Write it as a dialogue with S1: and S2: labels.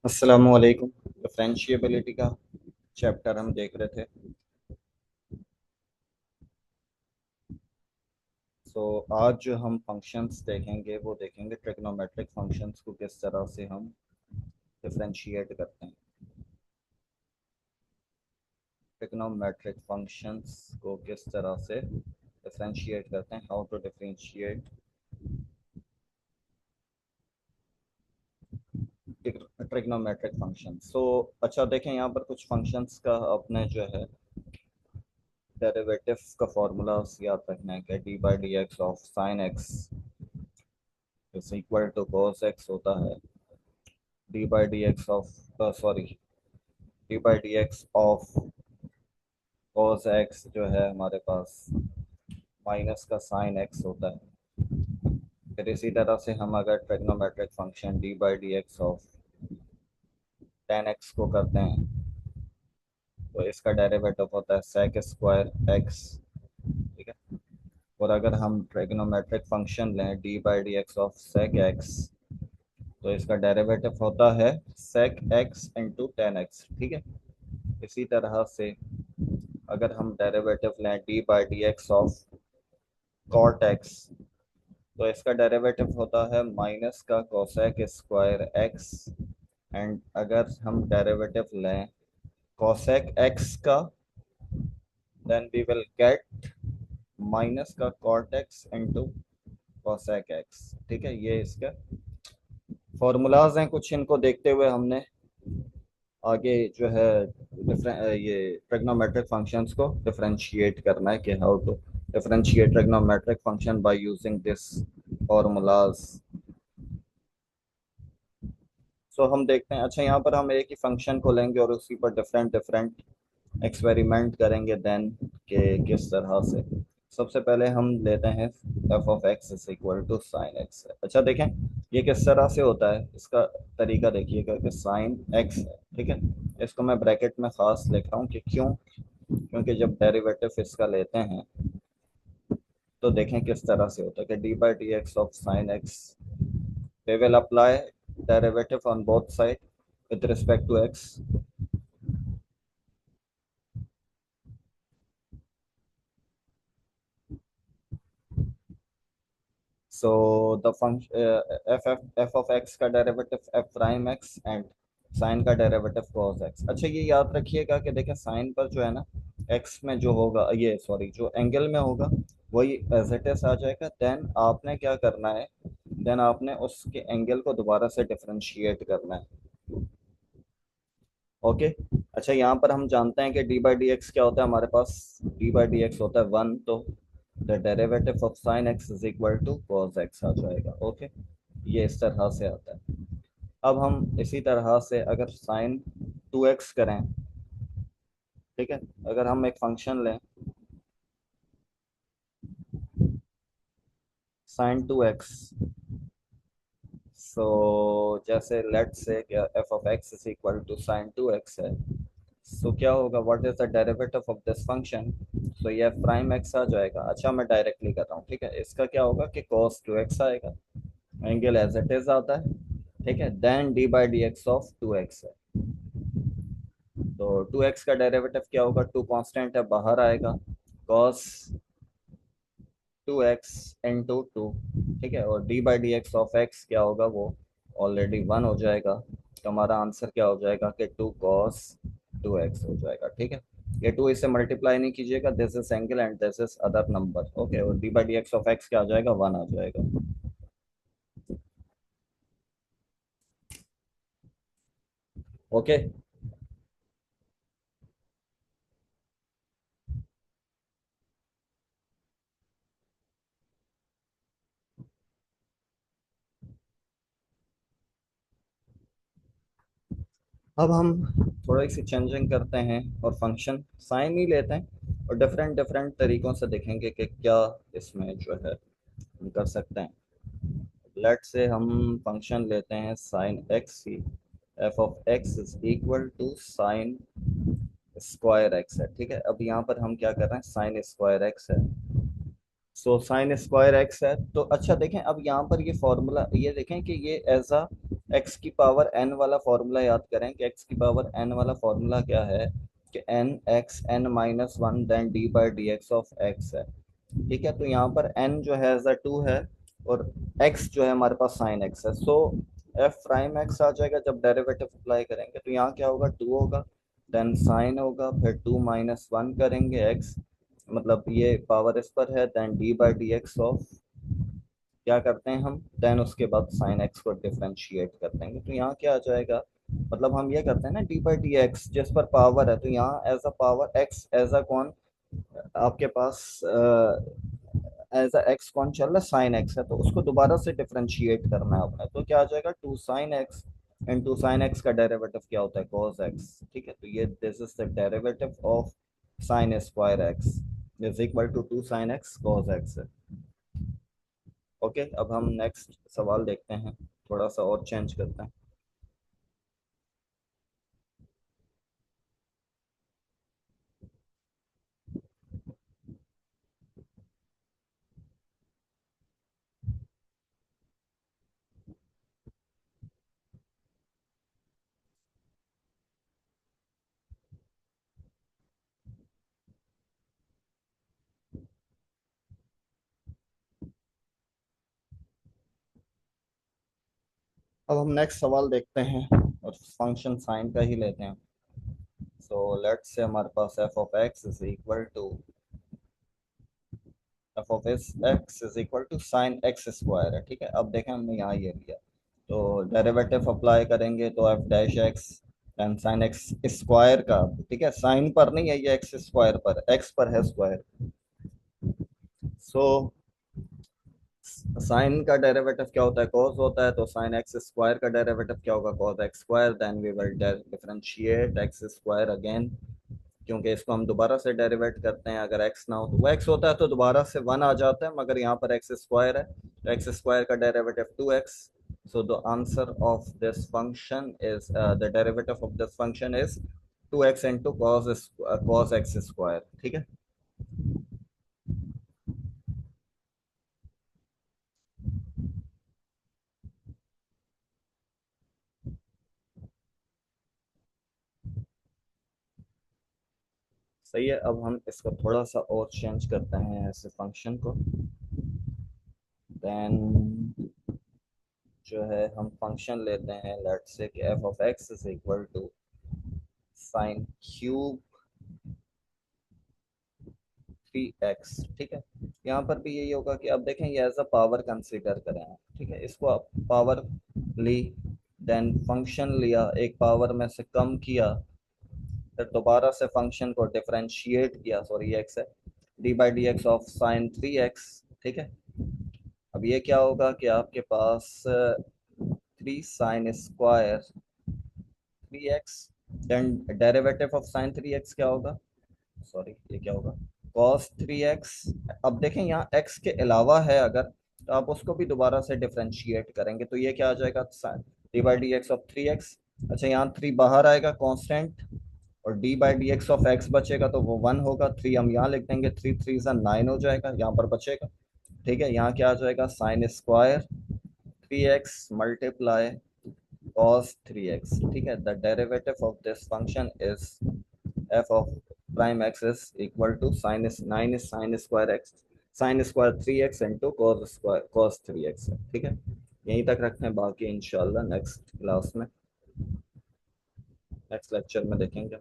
S1: अस्सलामुअलैकुम। डिफरेंशिएबिलिटी का चैप्टर हम देख रहे थे। आज जो हम फंक्शंस देखेंगे वो देखेंगे ट्रिग्नोमेट्रिक फंक्शंस को किस तरह से हम डिफरेंशिएट करते हैं। ट्रिग्नोमेट्रिक फंक्शंस को किस तरह से डिफरेंशिएट करते हैं, how to differentiate trigonometric function. अच्छा देखें, यहाँ पर कुछ फंक्शंस का अपने जो है डेरिवेटिव का फॉर्मूला याद रखना है कि d by d x of sine x is equal to cos x होता है d by d x of sorry d by d x of cos x जो है हमारे पास माइनस का साइन एक्स होता है। फिर इसी तरह से हम अगर trigonometric function d by d x of tan x को करते हैं तो इसका डेरिवेटिव होता है सेक स्क्वायर एक्स। ठीक है। और अगर हम ट्रिग्नोमेट्रिक फंक्शन लें d by d x of sec x तो इसका डेरिवेटिव होता है sec x into tan x. ठीक है। इसी तरह से अगर हम डेरिवेटिव लें d by d x of cot x तो इसका डेरिवेटिव होता है माइनस का कोसेक स्क्वायर एक्स। एंड अगर हम डेरिवेटिव लें कोसेक एक्स का then we will get minus का cot x into cosec x. ठीक है, ये इसका फॉर्मूलाज हैं कुछ, इनको देखते हुए हमने आगे जो है ये ट्रिग्नोमेट्रिक फंक्शंस को डिफरेंशिएट करना है कि how to differentiate trigonometric function by using this formulas. हम देखते हैं। अच्छा, यहाँ पर हम एक ही फंक्शन को लेंगे और उसी पर डिफरेंट डिफरेंट एक्सपेरिमेंट करेंगे देन के किस तरह से। सबसे पहले हम लेते हैं f of x is equal to sine x. अच्छा देखें ये किस तरह से होता है, इसका तरीका देखिएगा कि साइन एक्स है। ठीक है, इसको मैं ब्रैकेट में खास लिख रहा हूँ कि क्यों, क्योंकि जब डेरिवेटिव इसका लेते हैं तो देखें किस तरह से होता है कि d by d x of sine x we will apply derivative on both side with respect to x. So the function f of x का derivative f prime x and sine का डेरिवेटिव cos x। अच्छा ये याद रखिएगा कि देखें sign पर जो है ना x में जो होगा, ये सॉरी जो एंगल में होगा वही एज इट इज आ जाएगा। देन आपने क्या करना है, देन आपने उसके एंगल को दोबारा से डिफरेंशिएट करना है। ओके। अच्छा यहाँ पर हम जानते हैं कि डी बाई डी एक्स क्या होता है, हमारे पास डी बाई डी एक्स होता है वन, तो the derivative of sine x is equal to cos x आ जाएगा। ओके, ये इस तरह से आता है। अब हम इसी तरह से अगर साइन टू एक्स करें, ठीक है, अगर हम एक फंक्शन लें साइन टू एक्स, सो जैसे let say f of x is equal to sine two x है, सो क्या होगा, what is the derivative of this function, so ये प्राइम एक्स आ जाएगा। अच्छा मैं डायरेक्टली कर रहा हूँ। ठीक है, इसका क्या होगा कि cos 2x आएगा, एंगल एज इट इज आता है। ठीक है, then d by d x of 2x है, तो 2x का डेरिवेटिव क्या होगा, टू कांस्टेंट है बाहर आएगा, cos 2x इंटू टू। ठीक है, और d by d x of x क्या होगा, वो ऑलरेडी वन हो जाएगा, तो हमारा आंसर क्या हो जाएगा कि टू कॉस 2x हो जाएगा। ठीक है, ये टू इससे मल्टीप्लाई नहीं कीजिएगा, this is angle and this is other number. Okay, और d by d x of x क्या आ जाएगा, वन आ जाएगा। ओके। अब हम थोड़ी सी चेंजिंग करते हैं और फंक्शन साइन ही लेते हैं और डिफरेंट डिफरेंट तरीकों से देखेंगे कि क्या इसमें जो है हम कर सकते हैं। लेट से हम फंक्शन लेते हैं साइन एक्स ही, f of x is equal to sine square x है। ठीक है, अब यहाँ पर हम क्या कर रहे हैं, साइन स्क्वायर एक्स है, सो साइन स्क्वायर एक्स है। तो अच्छा देखें, अब यहाँ पर ये फॉर्मूला ये देखें कि ये एज अ एक्स की पावर एन वाला फॉर्मूला याद करें कि एक्स की पावर एन वाला फॉर्मूला क्या है कि n x n minus one then d by d x of x है। ठीक है, तो यहाँ पर एन जो है एज अ टू है और एक्स जो है हमारे पास साइन एक्स है। सो एफ प्राइम एक्स आ जाएगा जब डेरिवेटिव अप्लाई करेंगे, तो यहाँ क्या होगा, टू होगा, देन साइन होगा, फिर टू माइनस वन करेंगे एक्स, मतलब ये पावर इस पर है, then d by d x of, क्या करते हैं हम, देन उसके बाद साइन एक्स को डिफरेंशिएट कर देंगे। तो यहाँ क्या आ जाएगा, मतलब हम ये करते हैं ना डी बाई डी एक्स जिस पर पावर है, तो यहाँ as a power x as a कौन आपके पास एज अ एक्स कौन चल रहा है, साइन एक्स है, तो उसको दोबारा से डिफरेंशिएट करना है अपने, तो क्या आ जाएगा, two sine x, and two sine x का डेरिवेटिव क्या होता है, cos एक्स। ठीक है, तो ये this is the derivative of sine square x is equal to two sine x cos x है। ओके, अब हम नेक्स्ट सवाल देखते हैं, थोड़ा सा और चेंज करते हैं। अब हम नेक्स्ट सवाल देखते हैं और फंक्शन साइन का ही लेते हैं। सो लेट्स से हमारे पास f of x is equal to f of x is equal to sine x square है। ठीक है, अब देखें हमने यहाँ ये लिया, तो डेरिवेटिव अप्लाई करेंगे तो F dash x and sign x square का, ठीक है, साइन पर नहीं है ये, एक्स स्क्वायर पर, एक्स पर है स्क्वायर। सो साइन का डेरिवेटिव क्या होता है, cos होता है, तो साइन एक्स स्क्वायर का डेरिवेटिव क्या होगा, cos x square, then we will differentiate x square again, क्योंकि इसको हम दोबारा से डेरिवेट करते हैं, अगर एक्स ना हो तो वो एक्स होता है, तो दोबारा से वन आ जाता है, मगर यहाँ पर एक्स स्क्वायर है, तो एक्स स्क्वायर का derivative two x. So the answer of this function is, the derivative of this function is two x into cos x square. ठीक है, सही है। अब हम इसको थोड़ा सा और चेंज करते हैं ऐसे फंक्शन को, देन जो है हम फंक्शन लेते हैं, लेट्स से कि f of x is equal to sine cube three x. ठीक है, यहाँ पर भी यही होगा कि अब देखें ये एज अ पावर कंसीडर करें आप, ठीक है, इसको आप पावर ली, देन फंक्शन लिया, एक पावर में से कम किया, फिर दोबारा से फंक्शन को डिफरेंशिएट किया, सॉरी एक्स है, d by d x of sine three x. ठीक है, अब ये क्या होगा कि आपके पास three sine square three x, then derivative of sine three x क्या होगा, सॉरी ये क्या होगा, cos थ्री एक्स। अब देखें यहाँ x के अलावा है अगर, तो आप उसको भी दोबारा से डिफरेंशिएट करेंगे, तो ये क्या आ जाएगा, D by d x of three x. अच्छा, यहाँ थ्री बाहर आएगा कांस्टेंट, और d by d x of x बचेगा, तो वो वन होगा, थ्री हम यहाँ लिख देंगे, थ्री थ्री सा नाइन हो जाएगा, यहाँ पर बचेगा। ठीक है, यहाँ क्या आ जाएगा, sine square three x multiply cos three x. ठीक है, the derivative of this function is f of prime x is equal to sine nine is sine square x, sine square three x into cos square cos three x है। ठीक है, यहीं तक रखते हैं, बाकी इंशाल्लाह नेक्स्ट क्लास में, नेक्स्ट लेक्चर में देखेंगे।